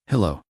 Hello.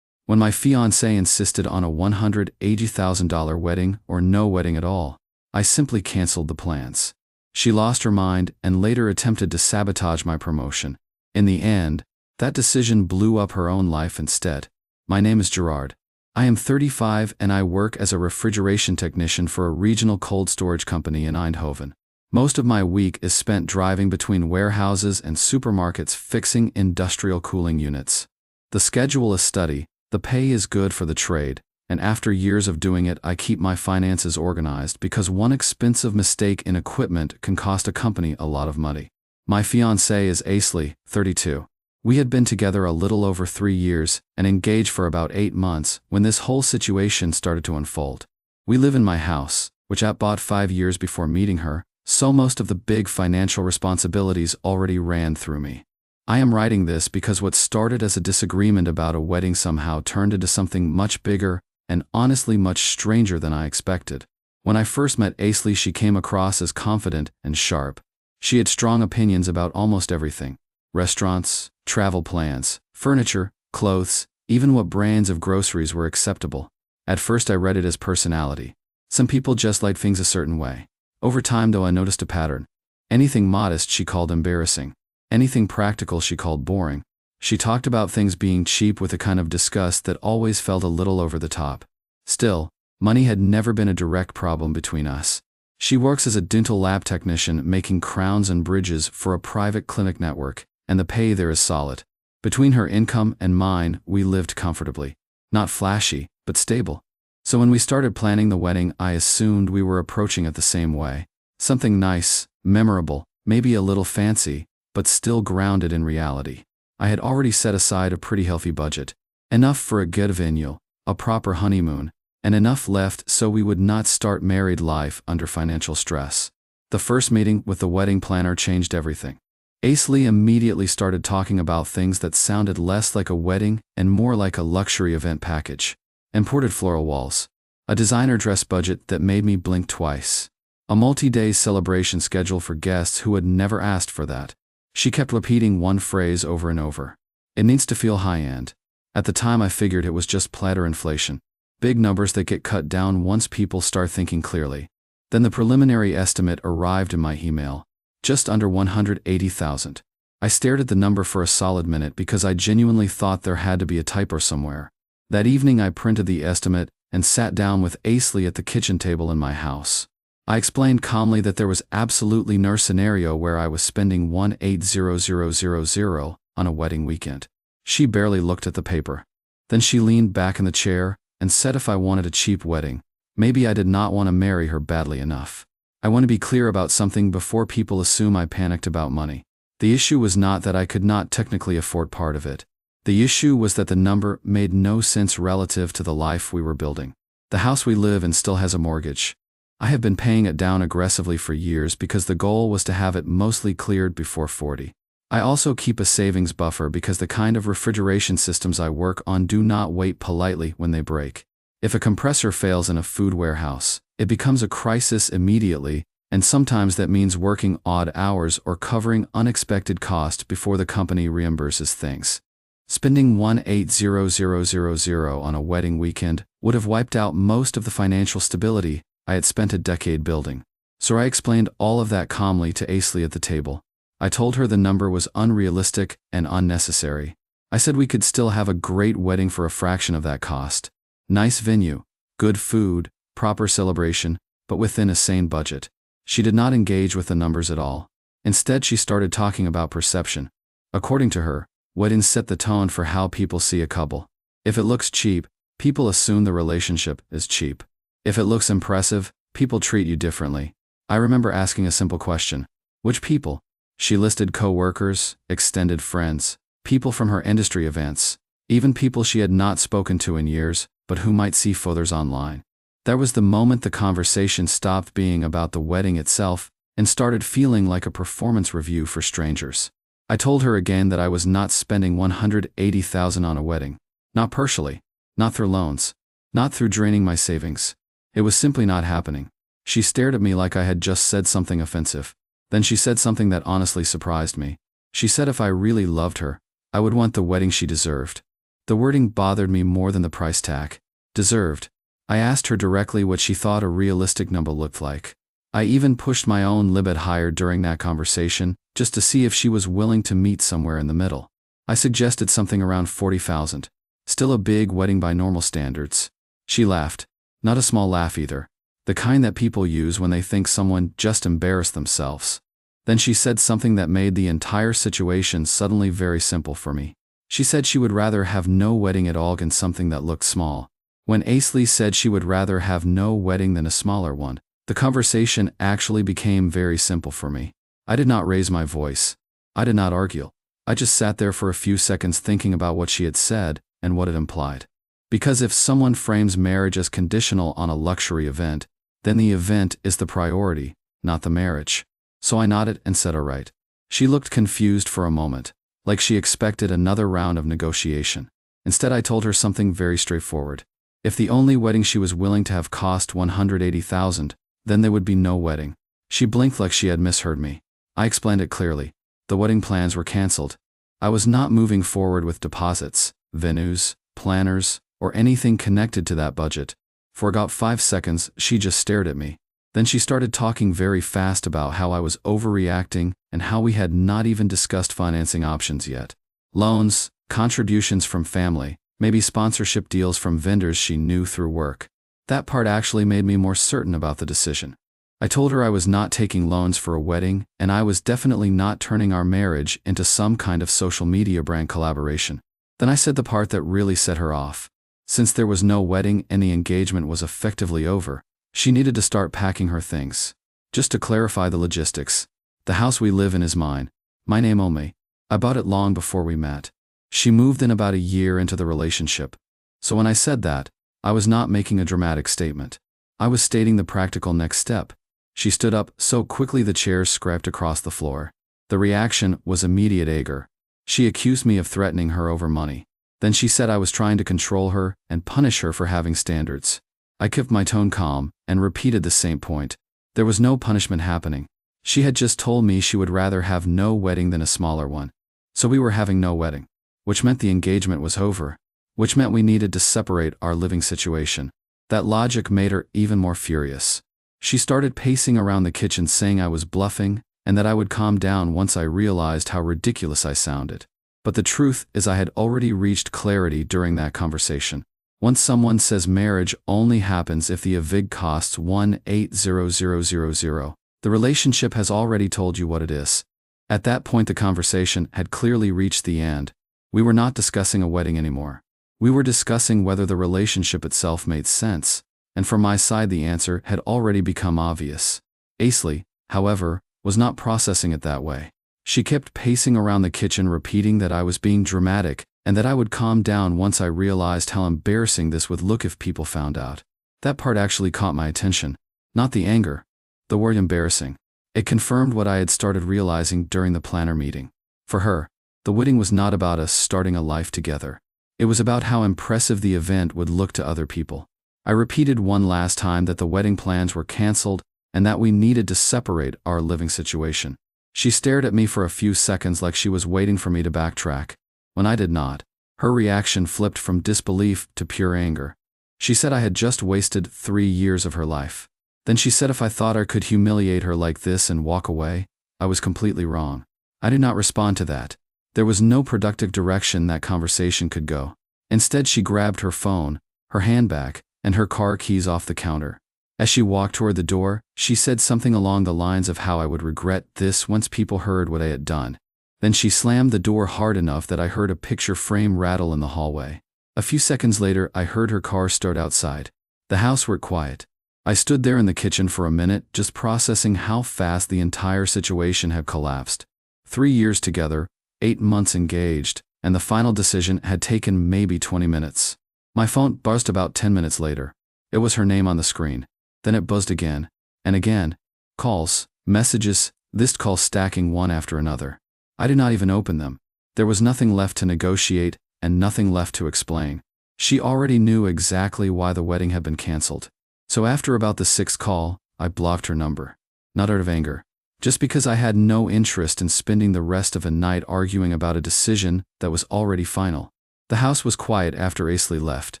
When my fiancée insisted on a $180,000 wedding or no wedding at all, I simply canceled the plans. She lost her mind and later attempted to sabotage my promotion. In the end, that decision blew up her own life instead. My name is Gerard. I am 35 and I work as a refrigeration technician for a regional cold storage company in Eindhoven. Most of my week is spent driving between warehouses and supermarkets fixing industrial cooling units. The schedule is steady, the pay is good for the trade, and after years of doing it, I keep my finances organized because one expensive mistake in equipment can cost a company a lot of money. My fiancée is Qley, 32. We had been together a little over 3 years and engaged for about 8 months when this whole situation started to unfold. We live in my house, which I bought 5 years before meeting her, so most of the big financial responsibilities already ran through me. I am writing this because what started as a disagreement about a wedding somehow turned into something much bigger and honestly much stranger than I expected. When I first met Qley, she came across as confident and sharp. She had strong opinions about almost everything: restaurants, travel plans, furniture, clothes, even what brands of groceries were acceptable. At first I read it as personality. Some people just like things a certain way. Over time though, I noticed a pattern. Anything modest she called embarrassing. Anything practical she called boring. She talked about things being cheap with a kind of disgust that always felt a little over the top. Still, money had never been a direct problem between us. She works as a dental lab technician making crowns and bridges for a private clinic network, and the pay there is solid. Between her income and mine, we lived comfortably. Not flashy, but stable. So when we started planning the wedding, I assumed we were approaching it the same way. Something nice, memorable, maybe a little fancy, but still grounded in reality. I had already set aside a pretty healthy budget. Enough for a good venue, a proper honeymoon, and enough left so we would not start married life under financial stress. The first meeting with the wedding planner changed everything. Qley immediately started talking about things that sounded less like a wedding and more like a luxury event package. Imported floral walls, a designer dress budget that made me blink twice, a multi-day celebration schedule for guests who had never asked for that. She kept repeating one phrase over and over. It needs to feel high-end. At the time I figured it was just platter inflation. Big numbers that get cut down once people start thinking clearly. Then the preliminary estimate arrived in my email. Just under $180,000. I stared at the number for a solid minute because I genuinely thought there had to be a typo somewhere. That evening I printed the estimate and sat down with Qley at the kitchen table in my house. I explained calmly that there was absolutely no scenario where I was spending $180,000 on a wedding weekend. She barely looked at the paper. Then she leaned back in the chair and said if I wanted a cheap wedding, maybe I did not want to marry her badly enough. I want to be clear about something before people assume I panicked about money. The issue was not that I could not technically afford part of it. The issue was that the number made no sense relative to the life we were building. The house we live in still has a mortgage. I have been paying it down aggressively for years because the goal was to have it mostly cleared before 40. I also keep a savings buffer because the kind of refrigeration systems I work on do not wait politely when they break. If a compressor fails in a food warehouse, it becomes a crisis immediately, and sometimes that means working odd hours or covering unexpected costs before the company reimburses things. Spending $180,000 on a wedding weekend would have wiped out most of the financial stability I had spent a decade building. So I explained all of that calmly to Qley at the table. I told her the number was unrealistic and unnecessary. I said we could still have a great wedding for a fraction of that cost. Nice venue, good food, proper celebration, but within a sane budget. She did not engage with the numbers at all. Instead, she started talking about perception. According to her, weddings set the tone for how people see a couple. If it looks cheap, people assume the relationship is cheap. If it looks impressive, people treat you differently. I remember asking a simple question. Which people? She listed co-workers, extended friends, people from her industry events, even people she had not spoken to in years, but who might see photos online. That was the moment the conversation stopped being about the wedding itself and started feeling like a performance review for strangers. I told her again that I was not spending $180,000 on a wedding. Not partially, not through loans, not through draining my savings. It was simply not happening. She stared at me like I had just said something offensive. Then she said something that honestly surprised me. She said if I really loved her, I would want the wedding she deserved. The wording bothered me more than the price tag deserved. I asked her directly what she thought a realistic number looked like. I even pushed my own limit higher during that conversation, just to see if she was willing to meet somewhere in the middle. I suggested something around 40,000. Still a big wedding by normal standards. She laughed. Not a small laugh either. The kind that people use when they think someone just embarrassed themselves. Then she said something that made the entire situation suddenly very simple for me. She said she would rather have no wedding at all than something that looked small. When Qley said she would rather have no wedding than a smaller one, the conversation actually became very simple for me. I did not raise my voice. I did not argue. I just sat there for a few seconds thinking about what she had said and what it implied. Because if someone frames marriage as conditional on a luxury event, then the event is the priority, not the marriage. So I nodded and said, "All right." She looked confused for a moment, like she expected another round of negotiation. Instead, I told her something very straightforward. If the only wedding she was willing to have cost 180,000, then there would be no wedding. She blinked like she had misheard me. I explained it clearly. The wedding plans were cancelled. I was not moving forward with deposits, venues, planners, or anything connected to that budget. For about 5 seconds, she just stared at me. Then she started talking very fast about how I was overreacting and how we had not even discussed financing options yet. Loans, contributions from family, maybe sponsorship deals from vendors she knew through work. That part actually made me more certain about the decision. I told her I was not taking loans for a wedding, and I was definitely not turning our marriage into some kind of social media brand collaboration. Then I said the part that really set her off. Since there was no wedding and the engagement was effectively over, she needed to start packing her things. Just to clarify the logistics, the house we live in is mine. My name only. I bought it long before we met. She moved in about a year into the relationship. So when I said that, I was not making a dramatic statement. I was stating the practical next step. She stood up so quickly the chairs scraped across the floor. The reaction was immediate anger. She accused me of threatening her over money. Then she said I was trying to control her and punish her for having standards. I kept my tone calm and repeated the same point. There was no punishment happening. She had just told me she would rather have no wedding than a smaller one. So we were having no wedding, which meant the engagement was over, which meant we needed to separate our living situation. That logic made her even more furious. She started pacing around the kitchen saying I was bluffing and that I would calm down once I realized how ridiculous I sounded. But the truth is I had already reached clarity during that conversation. Once someone says marriage only happens if the evig costs 180,000, the relationship has already told you what it is. At that point the conversation had clearly reached the end. We were not discussing a wedding anymore. We were discussing whether the relationship itself made sense, and from my side the answer had already become obvious. Qley, however, was not processing it that way. She kept pacing around the kitchen repeating that I was being dramatic and that I would calm down once I realized how embarrassing this would look if people found out. That part actually caught my attention. Not the anger. The word embarrassing. It confirmed what I had started realizing during the planner meeting. For her, the wedding was not about us starting a life together. It was about how impressive the event would look to other people. I repeated one last time that the wedding plans were canceled and that we needed to separate our living situation. She stared at me for a few seconds like she was waiting for me to backtrack. When I did not, her reaction flipped from disbelief to pure anger. She said I had just wasted 3 years of her life. Then she said if I thought I could humiliate her like this and walk away, I was completely wrong. I did not respond to that. There was no productive direction that conversation could go. Instead, she grabbed her phone, her handbag, and her car keys off the counter. As she walked toward the door, she said something along the lines of how I would regret this once people heard what I had done. Then she slammed the door hard enough that I heard a picture frame rattle in the hallway. A few seconds later, I heard her car start outside. The house went quiet. I stood there in the kitchen for a minute, just processing how fast the entire situation had collapsed. 3 years together, 8 months engaged, and the final decision had taken maybe 20 minutes. My phone buzzed about 10 minutes later. It was her name on the screen. Then it buzzed again, and again. Calls, messages, this call stacking one after another. I did not even open them. There was nothing left to negotiate and nothing left to explain. She already knew exactly why the wedding had been canceled. So after about the 6th call, I blocked her number. Not out of anger. Just because I had no interest in spending the rest of a night arguing about a decision that was already final. The house was quiet after Qley left.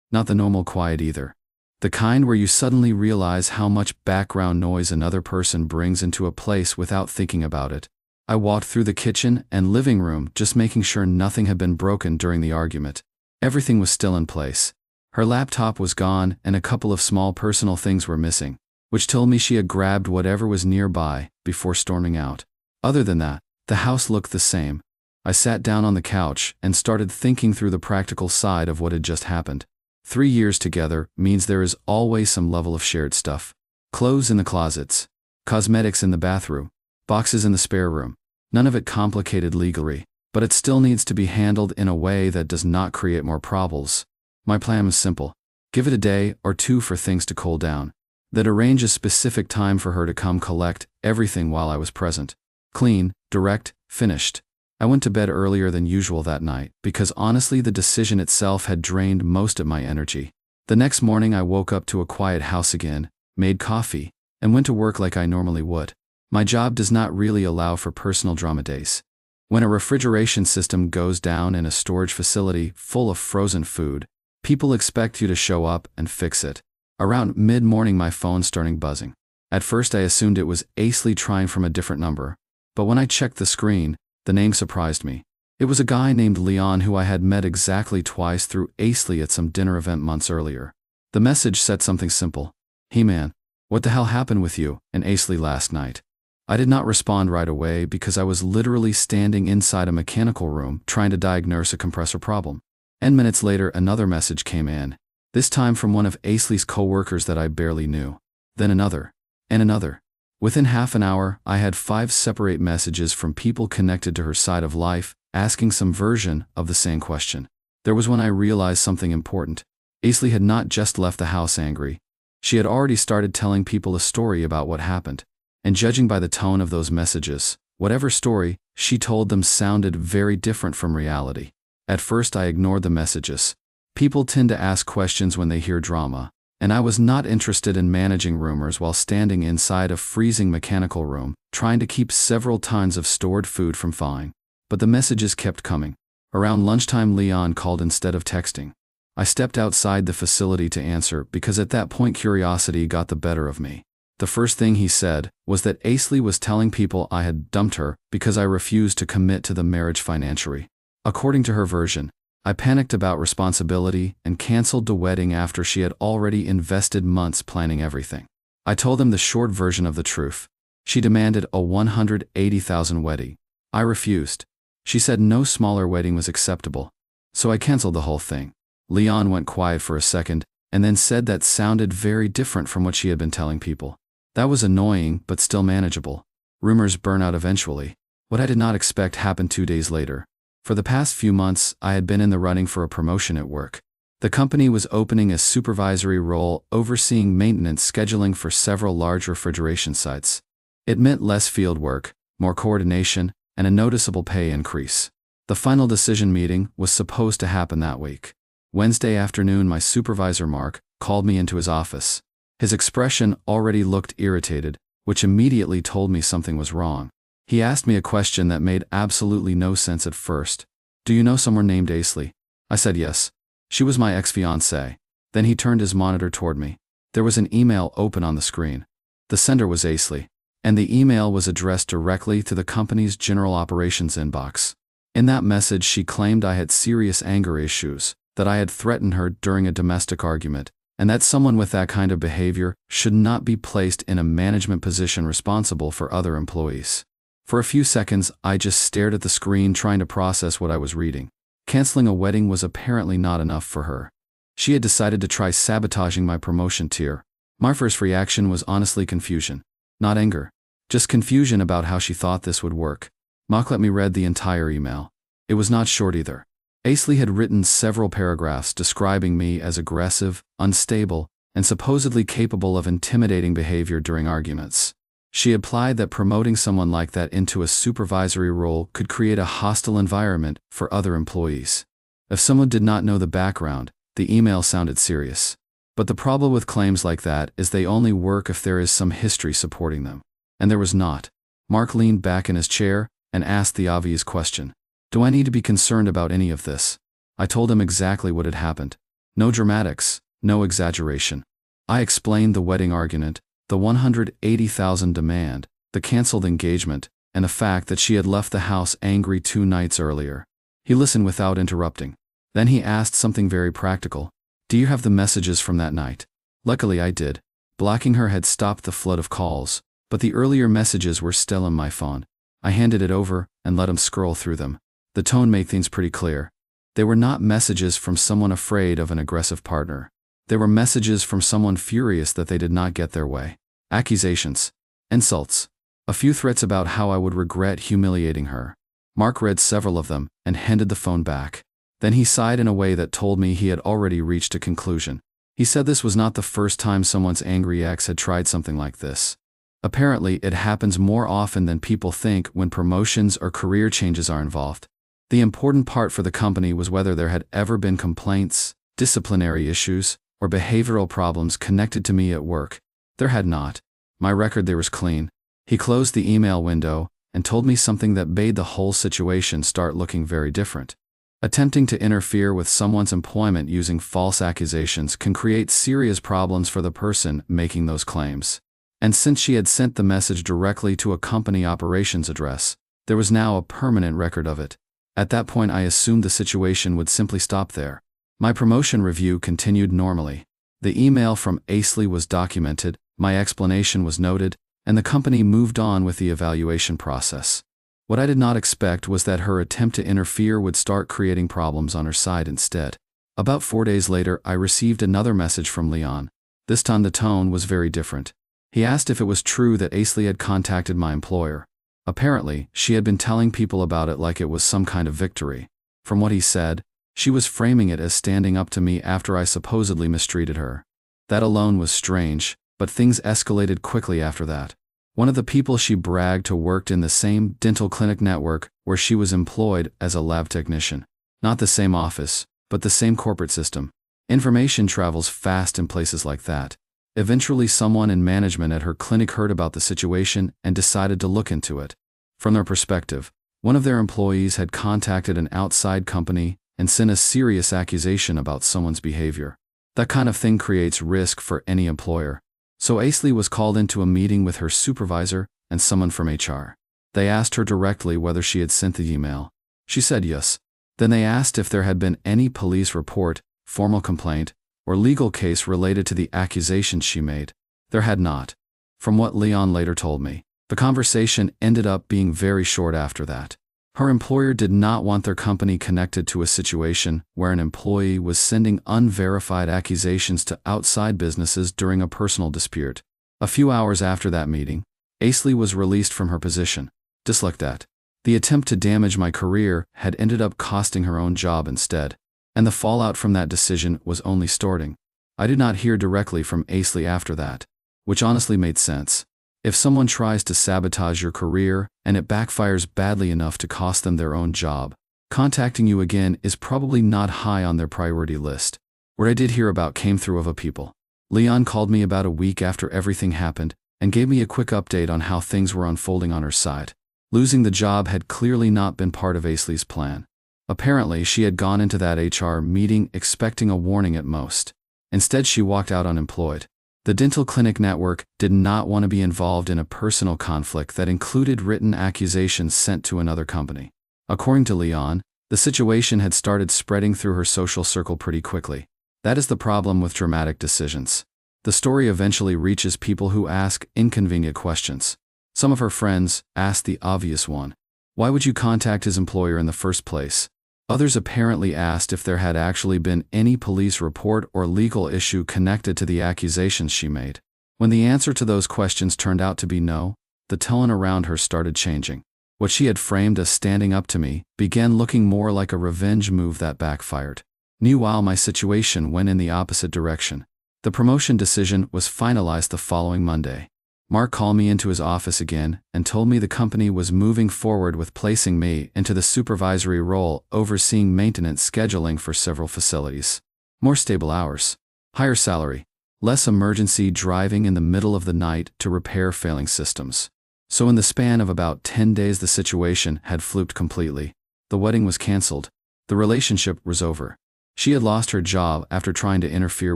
Not the normal quiet either. The kind where you suddenly realize how much background noise another person brings into a place without thinking about it. I walked through the kitchen and living room, just making sure nothing had been broken during the argument. Everything was still in place. Her laptop was gone and a couple of small personal things were missing, which told me she had grabbed whatever was nearby before storming out. Other than that, the house looked the same. I sat down on the couch and started thinking through the practical side of what had just happened. 3 years together means there is always some level of shared stuff. Clothes in the closets, cosmetics in the bathroom, boxes in the spare room. None of it complicated legally, but it still needs to be handled in a way that does not create more problems. My plan was simple. Give it a day or two for things to cool down. Then arrange a specific time for her to come collect everything while I was present. Clean, direct, finished. I went to bed earlier than usual that night because honestly the decision itself had drained most of my energy. The next morning I woke up to a quiet house again, made coffee, and went to work like I normally would. My job does not really allow for personal drama days. When a refrigeration system goes down in a storage facility full of frozen food, people expect you to show up and fix it. Around mid-morning my phone started buzzing. At first I assumed it was Qley trying from a different number, but when I checked the screen, the name surprised me. It was a guy named Leon who I had met exactly twice through Qley at some dinner event months earlier. The message said something simple. "Hey man, what the hell happened with you and Qley last night?" I did not respond right away because I was literally standing inside a mechanical room trying to diagnose a compressor problem. 10 minutes later another message came in, this time from one of Qley's co-workers that I barely knew. Then another, and another. Within half an hour, I had 5 separate messages from people connected to her side of life, asking some version of the same question. There was when I realized something important. Qley had not just left the house angry. She had already started telling people a story about what happened. And judging by the tone of those messages, whatever story she told them sounded very different from reality. At first I ignored the messages. People tend to ask questions when they hear drama, and I was not interested in managing rumors while standing inside a freezing mechanical room, trying to keep several tons of stored food from thawing. But the messages kept coming. Around lunchtime Leon called instead of texting. I stepped outside the facility to answer because at that point curiosity got the better of me. The first thing he said was that Qley was telling people I had dumped her because I refused to commit to the marriage financially. According to her version, I panicked about responsibility and canceled the wedding after she had already invested months planning everything. I told him the short version of the truth. She demanded a $180,000 wedding. I refused. She said no smaller wedding was acceptable. So I canceled the whole thing. Leon went quiet for a second and then said that sounded very different from what she had been telling people. That was annoying but still manageable. Rumors burn out eventually. What I did not expect happened 2 days later. For the past few months, I had been in the running for a promotion at work. The company was opening a supervisory role overseeing maintenance scheduling for several large refrigeration sites. It meant less field work, more coordination, and a noticeable pay increase. The final decision meeting was supposed to happen that week. Wednesday afternoon, my supervisor Mark called me into his office. His expression already looked irritated, which immediately told me something was wrong. He asked me a question that made absolutely no sense at first. "Do you know someone named Qley?" I said yes. She was my ex-fiancée. Then he turned his monitor toward me. There was an email open on the screen. The sender was Qley, and the email was addressed directly to the company's general operations inbox. In that message she claimed I had serious anger issues, that I had threatened her during a domestic argument, and that someone with that kind of behavior should not be placed in a management position responsible for other employees. For a few seconds, I just stared at the screen trying to process what I was reading. Canceling a wedding was apparently not enough for her. She had decided to try sabotaging my promotion tier. My first reaction was honestly confusion. Not anger. Just confusion about how she thought this would work. Mark let me read the entire email. It was not short either. Qley had written several paragraphs describing me as aggressive, unstable, and supposedly capable of intimidating behavior during arguments. She implied that promoting someone like that into a supervisory role could create a hostile environment for other employees. If someone did not know the background, the email sounded serious. But the problem with claims like that is they only work if there is some history supporting them. And there was not. Mark leaned back in his chair and asked the obvious question. Do I need to be concerned about any of this? I told him exactly what had happened. No dramatics, no exaggeration. I explained the wedding argument, the $180,000 demand, the canceled engagement, and the fact that she had left the house angry 2 nights earlier. He listened without interrupting. Then he asked something very practical. Do you have the messages from that night? Luckily I did. Blocking her had stopped the flood of calls, but the earlier messages were still in my phone. I handed it over and let him scroll through them. The tone made things pretty clear. They were not messages from someone afraid of an aggressive partner. They were messages from someone furious that they did not get their way. Accusations. Insults. A few threats about how I would regret humiliating her. Mark read several of them and handed the phone back. Then he sighed in a way that told me he had already reached a conclusion. He said this was not the first time someone's angry ex had tried something like this. Apparently, it happens more often than people think when promotions or career changes are involved. The important part for the company was whether there had ever been complaints, disciplinary issues, or behavioral problems connected to me at work. There had not. My record there was clean. He closed the email window and told me something that made the whole situation start looking very different. Attempting to interfere with someone's employment using false accusations can create serious problems for the person making those claims. And since she had sent the message directly to a company operations address, there was now a permanent record of it. At that point I assumed the situation would simply stop there. My promotion review continued normally. The email from Qley was documented, my explanation was noted, and the company moved on with the evaluation process. What I did not expect was that her attempt to interfere would start creating problems on her side instead. About 4 days later, I received another message from Leon. This time the tone was very different. He asked if it was true that Qley had contacted my employer. Apparently, she had been telling people about it like it was some kind of victory. From what he said, she was framing it as standing up to me after I supposedly mistreated her. That alone was strange, but things escalated quickly after that. One of the people she bragged to worked in the same dental clinic network where she was employed as a lab technician. Not the same office, but the same corporate system. Information travels fast in places like that. Eventually someone in management at her clinic heard about the situation and decided to look into it. From their perspective, one of their employees had contacted an outside company and sent a serious accusation about someone's behavior. That kind of thing creates risk for any employer. So Qley was called into a meeting with her supervisor and someone from HR. They asked her directly whether she had sent the email. She said yes. Then they asked if there had been any police report, formal complaint, or legal case related to the accusations she made. There had not. From what Leon later told me, the conversation ended up being very short after that. Her employer did not want their company connected to a situation where an employee was sending unverified accusations to outside businesses during a personal dispute. A few hours after that meeting, Qley was released from her position. Just like that. The attempt to damage my career had ended up costing her own job instead. And the fallout from that decision was only starting. I did not hear directly from Qley after that, which honestly made sense. If someone tries to sabotage your career and it backfires badly enough to cost them their own job, contacting you again is probably not high on their priority list. What I did hear about came through of a people. Leon called me about a week after everything happened and gave me a quick update on how things were unfolding on her side. Losing the job had clearly not been part of Qley's plan. Apparently, she had gone into that HR meeting expecting a warning at most. Instead, she walked out unemployed. The dental clinic network did not want to be involved in a personal conflict that included written accusations sent to another company. According to Leon, the situation had started spreading through her social circle pretty quickly. That is the problem with dramatic decisions. The story eventually reaches people who ask inconvenient questions. Some of her friends asked the obvious one. Why would you contact his employer in the first place? Others apparently asked if there had actually been any police report or legal issue connected to the accusations she made. When the answer to those questions turned out to be no, the tone around her started changing. What she had framed as standing up to me began looking more like a revenge move that backfired. Meanwhile, my situation went in the opposite direction. The promotion decision was finalized the following Monday. Mark called me into his office again and told me the company was moving forward with placing me into the supervisory role overseeing maintenance scheduling for several facilities. More stable hours, higher salary, less emergency driving in the middle of the night to repair failing systems. So in the span of about 10 days the situation had flipped completely. The wedding was cancelled. The relationship was over. She had lost her job after trying to interfere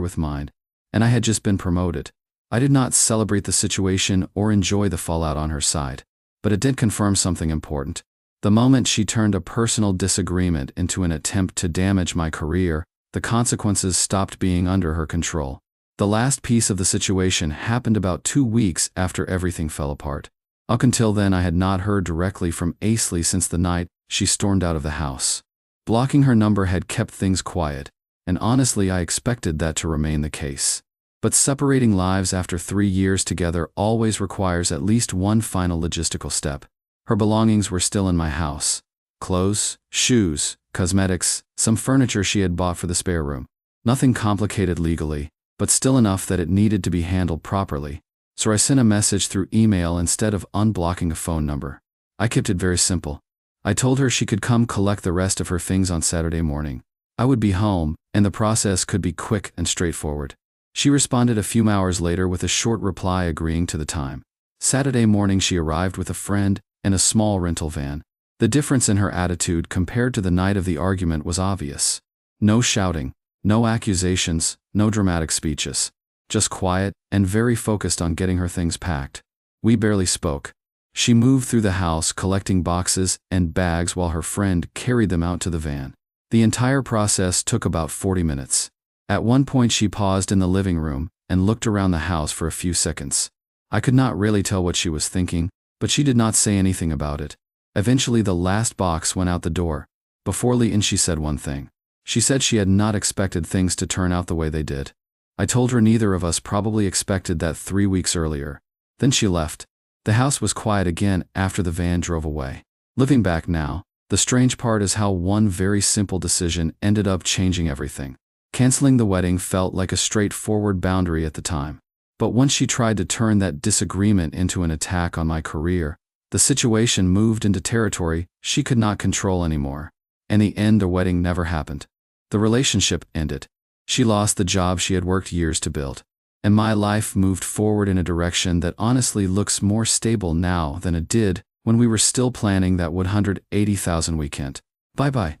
with mine, and I had just been promoted. I did not celebrate the situation or enjoy the fallout on her side, but it did confirm something important. The moment she turned a personal disagreement into an attempt to damage my career, the consequences stopped being under her control. The last piece of the situation happened about 2 weeks after everything fell apart. Up until then, I had not heard directly from Qley since the night she stormed out of the house. Blocking her number had kept things quiet, and honestly I expected that to remain the case. But separating lives after 3 years together always requires at least one final logistical step. Her belongings were still in my house. Clothes, shoes, cosmetics, some furniture she had bought for the spare room. Nothing complicated legally, but still enough that it needed to be handled properly. So I sent a message through email instead of unblocking a phone number. I kept it very simple. I told her she could come collect the rest of her things on Saturday morning. I would be home, and the process could be quick and straightforward. She responded a few hours later with a short reply agreeing to the time. Saturday morning she arrived with a friend and a small rental van. The difference in her attitude compared to the night of the argument was obvious. No shouting, no accusations, no dramatic speeches. Just quiet and very focused on getting her things packed. We barely spoke. She moved through the house collecting boxes and bags while her friend carried them out to the van. The entire process took about 40 minutes. At one point she paused in the living room and looked around the house for a few seconds. I could not really tell what she was thinking, but she did not say anything about it. Eventually the last box went out the door. Before leaving she said one thing. She said she had not expected things to turn out the way they did. I told her neither of us probably expected that 3 weeks earlier. Then she left. The house was quiet again after the van drove away. Looking back now, the strange part is how one very simple decision ended up changing everything. Canceling the wedding felt like a straightforward boundary at the time. But once she tried to turn that disagreement into an attack on my career, the situation moved into territory she could not control anymore. In the end, the wedding never happened. The relationship ended. She lost the job she had worked years to build. And my life moved forward in a direction that honestly looks more stable now than it did when we were still planning that $180,000 weekend. Bye-bye.